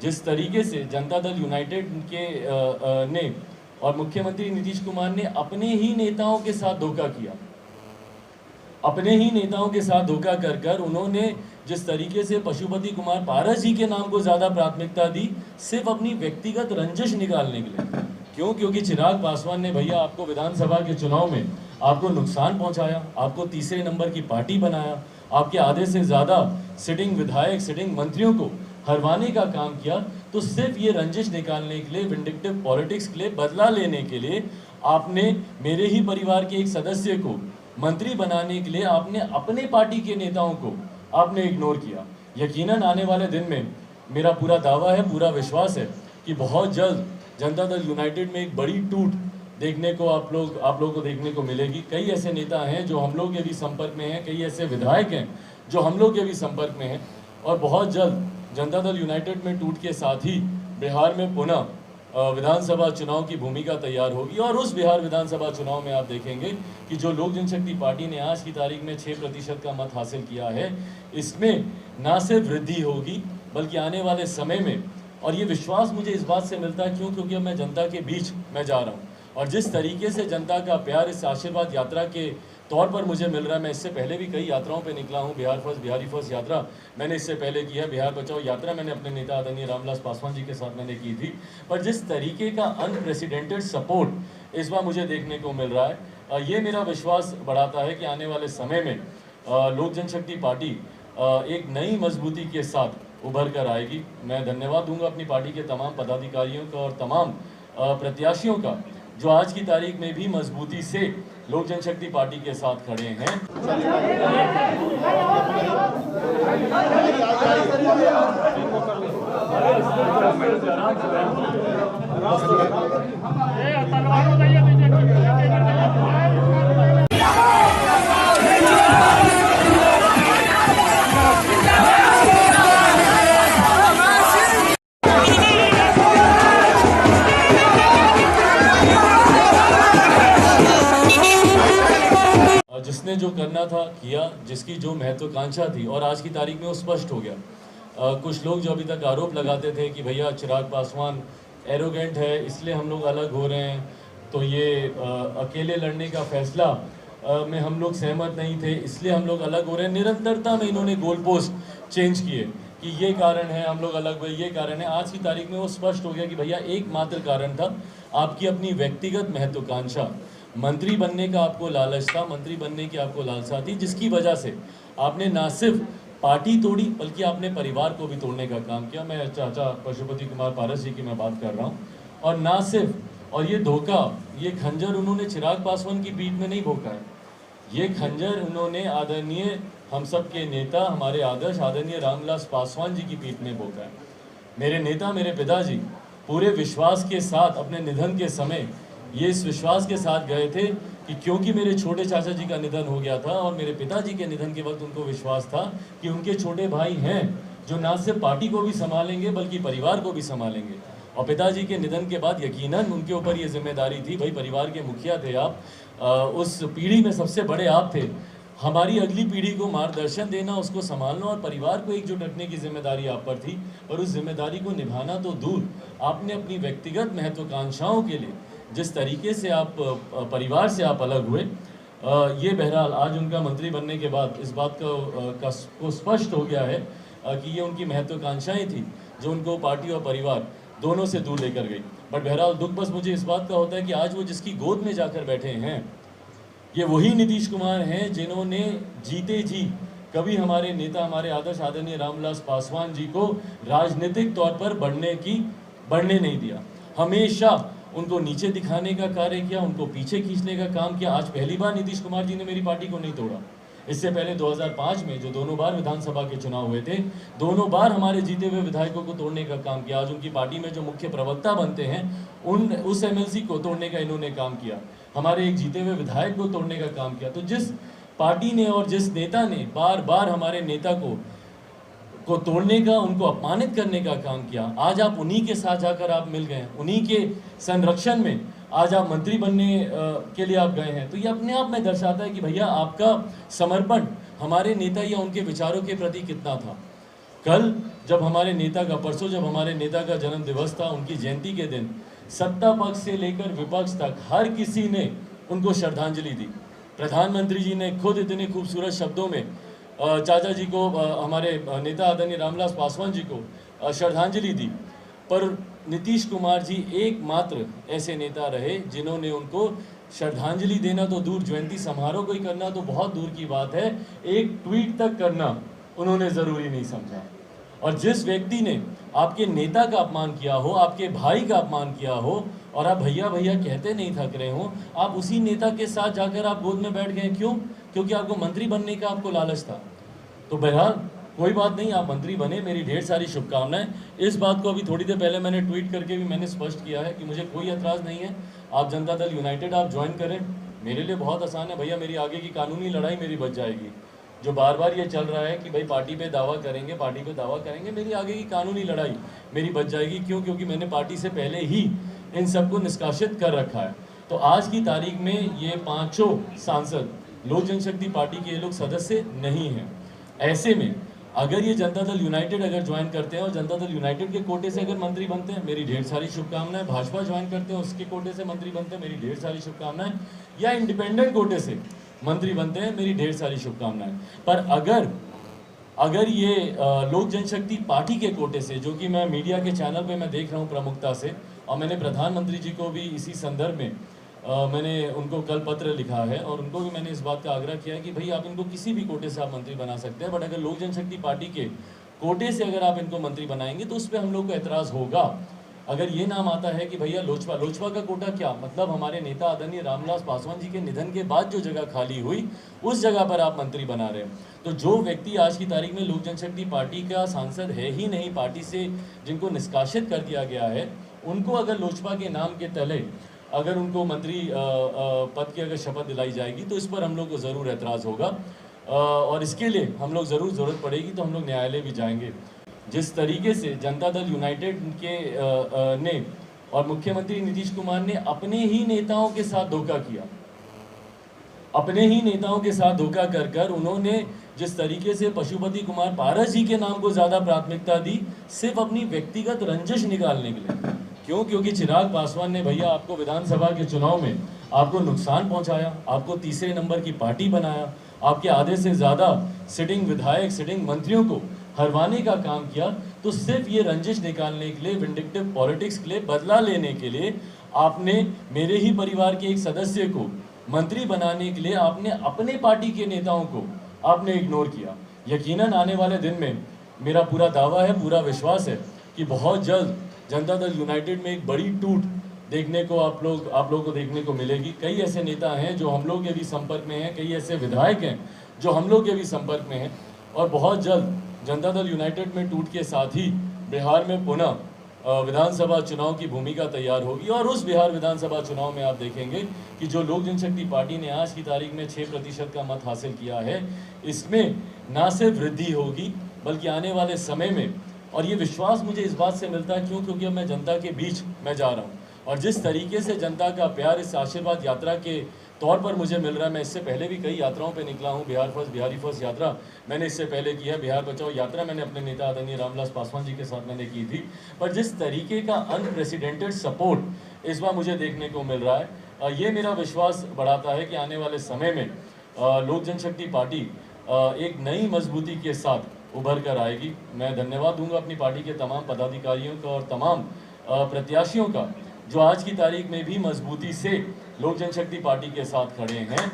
जिस तरीके से जनता दल यूनाइटेड के ने और मुख्यमंत्री नीतीश कुमार ने अपने ही नेताओं के साथ धोखा किया, अपने ही नेताओं के साथ धोखा कर कर उन्होंने जिस तरीके से पशुपति कुमार पारस जी के नाम को ज़्यादा प्राथमिकता दी, सिर्फ अपनी व्यक्तिगत रंजिश निकालने के लिए। क्यों? क्योंकि चिराग पासवान ने भैया आपको विधानसभा के चुनाव में आपको नुकसान पहुंचाया, आपको तीसरे नंबर की पार्टी बनाया, आपके आधे से ज़्यादा सिटिंग विधायक, सिटिंग मंत्रियों को हरवाने का काम किया। तो सिर्फ ये रंजिश निकालने के लिए, विंडिक्टिव पॉलिटिक्स के लिए, बदला लेने के लिए आपने मेरे ही परिवार के एक सदस्य को मंत्री बनाने के लिए आपने अपने पार्टी के नेताओं को आपने इग्नोर किया। यकीनन आने वाले दिन में मेरा पूरा दावा है, पूरा विश्वास है कि बहुत जल्द जनता दल यूनाइटेड में एक बड़ी टूट देखने को आप लोगों को देखने को मिलेगी। कई ऐसे नेता हैं जो हम लोग के भी संपर्क में हैं, कई ऐसे विधायक हैं जो हम लोग के भी संपर्क में हैं, और बहुत जल्द जनता दल यूनाइटेड में टूट के साथ ही बिहार में पुनः विधानसभा चुनाव की भूमिका तैयार होगी। और उस बिहार विधानसभा चुनाव में आप देखेंगे कि जो लोक जनशक्ति पार्टी ने आज की तारीख में 6% का मत हासिल किया है, इसमें ना सिर्फ वृद्धि होगी बल्कि आने वाले समय में, और ये विश्वास मुझे इस बात से मिलता है क्योंकि अब मैं जनता के बीच में जा रहा हूँ, और जिस तरीके से जनता का प्यार इस आशीर्वाद यात्रा के तौर पर मुझे मिल रहा है। मैं इससे पहले भी कई यात्राओं पे निकला हूँ, बिहार फर्स्ट, बिहारी फर्स्ट यात्रा मैंने इससे पहले की है, बिहार बचाओ यात्रा मैंने अपने नेता आदरणीय रामविलास पासवान जी के साथ मैंने की थी। पर जिस तरीके का अनप्रेसिडेंटेड सपोर्ट इस बार मुझे देखने को मिल रहा है, ये मेरा विश्वास बढ़ाता है कि आने वाले समय में लोक जनशक्ति पार्टी एक नई मजबूती के साथ उभर कर आएगी। मैं धन्यवाद दूंगा अपनी पार्टी के तमाम पदाधिकारियों का और तमाम प्रत्याशियों का जो आज की तारीख में भी मजबूती से लोक जनशक्ति पार्टी के साथ खड़े हैं। जिसने जो करना था किया, जिसकी जो महत्वाकांक्षा थी, और आज की तारीख में वो स्पष्ट हो गया। कुछ लोग जो अभी तक आरोप लगाते थे कि भैया चिराग पासवान एरोगेंट है इसलिए हम लोग अलग हो रहे हैं, तो ये अकेले लड़ने का फैसला में हम लोग सहमत नहीं थे इसलिए हम लोग अलग हो रहे हैं। निरंतरता में इन्होंने गोल पोस्ट चेंज किए कि ये कारण है हम लोग अलग हुए, ये कारण है। आज की तारीख में वो स्पष्ट हो गया कि भैया एकमात्र कारण था आपकी अपनी व्यक्तिगत महत्वाकांक्षा, मंत्री बनने का आपको लालच था, मंत्री बनने की आपको लालसा थी, जिसकी वजह से आपने ना सिर्फ पार्टी तोड़ी बल्कि आपने परिवार को भी तोड़ने का काम किया। मैं चाचा पशुपति कुमार पारस जी की मैं बात कर रहा हूँ। और ना सिर्फ, और ये धोखा, ये खंजर उन्होंने चिराग पासवान की पीठ में नहीं भोंका है, ये खंजर उन्होंने आदरणीय हम सब के नेता, हमारे आदर्श आदरणीय रामविलास पासवान जी की पीठ में भोंका है। मेरे नेता, मेरे पिताजी पूरे विश्वास के साथ अपने निधन के समय ये इस विश्वास के साथ गए थे कि क्योंकि मेरे छोटे चाचा जी का निधन हो गया था और मेरे पिताजी के निधन के वक्त उनको विश्वास था कि उनके छोटे भाई हैं जो ना सिर्फ पार्टी को भी संभालेंगे बल्कि परिवार को भी संभालेंगे। और पिताजी के निधन के बाद यकीनन उनके ऊपर ये जिम्मेदारी थी, भाई परिवार के मुखिया थे आप, उस पीढ़ी में सबसे बड़े आप थे, हमारी अगली पीढ़ी को मार्गदर्शन देना, उसको संभालना और परिवार को एकजुट रखने की जिम्मेदारी आप पर थी। और उस जिम्मेदारी को निभाना तो दूर, आपने अपनी व्यक्तिगत महत्वाकांक्षाओं के लिए जिस तरीके से आप परिवार से आप अलग हुए, ये बहरहाल आज उनका मंत्री बनने के बाद इस बात को स्पष्ट हो गया है कि ये उनकी महत्वाकांक्षाएं थी जो उनको पार्टी और परिवार दोनों से दूर लेकर गई। बट बहरहाल दुख बस मुझे इस बात का होता है कि आज वो जिसकी गोद में जाकर बैठे हैं, ये वही नीतीश कुमार हैं जिन्होंने जीते जी कभी हमारे नेता, हमारे आदर्श आदरणीय रामविलास पासवान जी को राजनीतिक तौर पर बढ़ने नहीं दिया। हमेशा उनको नीचे दिखाने का कार्य किया, उनको पीछे खींचने का काम किया। आज पहली बार नीतीश कुमार जी ने मेरी पार्टी को नहीं तोड़ा। इससे पहले 2005 में जो दोनों बार विधानसभा के चुनाव हुए थे, दोनों बार हमारे जीते हुए विधायकों को तोड़ने का काम किया। आज उनकी पार्टी में जो मुख्य प्रवक्ता बनते हैं उस एमएलसी को तोड़ने का इन्होंने काम किया, हमारे एक जीते हुए विधायक को तोड़ने का काम किया। तो जिस पार्टी ने और जिस नेता ने बार बार हमारे नेता को तोड़ने का, उनको अपमानित करने का काम किया, आज आप उन्हीं के साथ जाकर आप मिल गए, उन्हीं के संरक्षण में आज आप मंत्री बनने के लिए आप गए हैं। तो ये अपने आप में दर्शाता है कि भैया आपका समर्पण हमारे नेता या उनके विचारों के प्रति कितना था। कल जब हमारे नेता का परसों जब हमारे नेता का जन्म दिवस था, उनकी जयंती के दिन सत्ता पक्ष से लेकर विपक्ष तक हर किसी ने उनको श्रद्धांजलि दी। प्रधानमंत्री जी ने खुद इतने खूबसूरत शब्दों में चाचा जी को, हमारे नेता आदरणीय रामविलास पासवान जी को श्रद्धांजलि दी, पर नीतीश कुमार जी एकमात्र ऐसे नेता रहे जिन्होंने उनको श्रद्धांजलि देना तो दूर, जयंती समारोह कोई करना तो बहुत दूर की बात है, एक ट्वीट तक करना उन्होंने ज़रूरी नहीं समझा। और जिस व्यक्ति ने आपके नेता का अपमान किया हो, आपके भाई का अपमान किया हो, और आप भैया भैया कहते नहीं थक रहे हो, आप उसी नेता के साथ जाकर आप गोद में बैठ गए। क्यों? क्योंकि आपको मंत्री बनने का आपको लालच था। तो बहरहाल कोई बात नहीं, आप मंत्री बने, मेरी ढेर सारी शुभकामनाएं। इस बात को अभी थोड़ी देर पहले मैंने ट्वीट करके भी मैंने स्पष्ट किया है कि मुझे कोई एतराज़ नहीं है, आप जनता दल यूनाइटेड आप ज्वाइन करें, मेरे लिए बहुत आसान है भैया, मेरी आगे की कानूनी लड़ाई मेरी बच जाएगी। जो बार बार ये चल रहा है कि भाई पार्टी पे दावा करेंगे, पार्टी पे दावा करेंगे, मेरी आगे की कानूनी लड़ाई मेरी बच जाएगी। क्यों? क्योंकि मैंने पार्टी से पहले ही इन सबको निष्कासित कर रखा है। तो आज की तारीख में ये पांचों सांसद लोक जनशक्ति पार्टी के ये लोग सदस्य नहीं हैं। ऐसे में अगर ये जनता दल यूनाइटेड अगर ज्वाइन करते हैं और जनता दल यूनाइटेड के कोटे से अगर मंत्री बनते हैं, मेरी ढेर सारी शुभकामनाएं। भाजपा ज्वाइन करते हैं, उसके कोटे से मंत्री बनते हैं, मेरी ढेर सारी शुभकामनाएं। या इंडिपेंडेंट कोटे से मंत्री बनते हैं, मेरी ढेर सारी शुभकामनाएं। पर अगर ये लोक जनशक्ति पार्टी के कोटे से, जो कि मैं मीडिया के चैनल पे मैं देख रहा हूँ प्रमुखता से, और मैंने प्रधानमंत्री जी को भी इसी संदर्भ में मैंने उनको कल पत्र लिखा है और उनको भी मैंने इस बात का आग्रह किया है कि भाई आप इनको किसी भी कोटे से आप मंत्री बना सकते हैं, बट अगर लोक जनशक्ति पार्टी के कोटे से अगर आप इनको मंत्री बनाएंगे तो उस पर हम लोग को एतराज़ होगा। अगर ये नाम आता है कि भैया लोजपा का कोटा क्या मतलब, हमारे नेता आदरणीय रामविलास पासवान जी के निधन के बाद जो जगह खाली हुई उस जगह पर आप मंत्री बना रहे हैं, तो जो व्यक्ति आज की तारीख में लोक जनशक्ति पार्टी का सांसद है ही नहीं, पार्टी से जिनको निष्कासित कर दिया गया है, उनको अगर लोजपा के नाम के तले अगर उनको मंत्री पद की अगर शपथ दिलाई जाएगी तो इस पर हम लोग को ज़रूर एतराज़ होगा, और इसके लिए हम लोग ज़रूरत पड़ेगी तो हम लोग न्यायालय भी जाएंगे। जिस तरीके से जनता दल यूनाइटेड के ने और मुख्यमंत्री नीतीश कुमार ने अपने ही नेताओं के साथ धोखा किया, अपने ही नेताओं के साथ धोखा कर उन्होंने जिस तरीके से पशुपति कुमार पारस जी के नाम को ज़्यादा प्राथमिकता दी, सिर्फ अपनी व्यक्तिगत रंजिश निकालने के लिए। क्यों? क्योंकि चिराग पासवान ने भैया आपको विधानसभा के चुनाव में आपको नुकसान पहुंचाया, आपको तीसरे नंबर की पार्टी बनाया, आपके आधे से ज़्यादा सिटिंग विधायक, सिटिंग मंत्रियों को हरवाने का काम किया। तो सिर्फ ये रंजिश निकालने के लिए, विंडिक्टिव पॉलिटिक्स के लिए, बदला लेने के लिए आपने मेरे ही परिवार के एक सदस्य को मंत्री बनाने के लिए आपने अपने पार्टी के नेताओं को आपने इग्नोर किया। यकीनन आने वाले दिन में मेरा पूरा दावा है, पूरा विश्वास है कि बहुत जल्द जनता दल यूनाइटेड में एक बड़ी टूट देखने को आप लोग को देखने को मिलेगी। कई ऐसे नेता हैं जो हम लोग के भी संपर्क में हैं, कई ऐसे विधायक हैं जो हम लोग के भी संपर्क में हैं, और बहुत जल्द जनता दल यूनाइटेड में टूट के साथ ही बिहार में पुनः विधानसभा चुनाव की भूमिका तैयार होगी। और उस बिहार विधानसभा चुनाव में आप देखेंगे कि जो लोक जनशक्ति पार्टी ने आज की तारीख में 6% का मत हासिल किया है, इसमें ना सिर्फ वृद्धि होगी बल्कि आने वाले समय में, और ये विश्वास मुझे इस बात से मिलता है क्यों, क्योंकि अब मैं जनता के बीच मैं जा रहा हूँ, और जिस तरीके से जनता का प्यार इस आशीर्वाद यात्रा के तौर पर मुझे मिल रहा है, मैं इससे पहले भी कई यात्राओं पे निकला हूँ। बिहार फर्स्ट, बिहारी फर्स्ट यात्रा मैंने इससे पहले की है, बिहार बचाओ यात्रा मैंने अपने नेता आदरणीय रामविलास पासवान जी के साथ मैंने की थी, पर जिस तरीके का अनप्रेसिडेंटेड सपोर्ट इस बार मुझे देखने को मिल रहा है, ये मेरा विश्वास बढ़ाता है कि आने वाले समय में लोक जनशक्ति पार्टी एक नई मजबूती के साथ उभर कर आएगी। मैं धन्यवाद दूंगा अपनी पार्टी के तमाम पदाधिकारियों का और तमाम प्रत्याशियों का जो आज की तारीख में भी मजबूती से लोक जनशक्ति पार्टी के साथ खड़े हैं।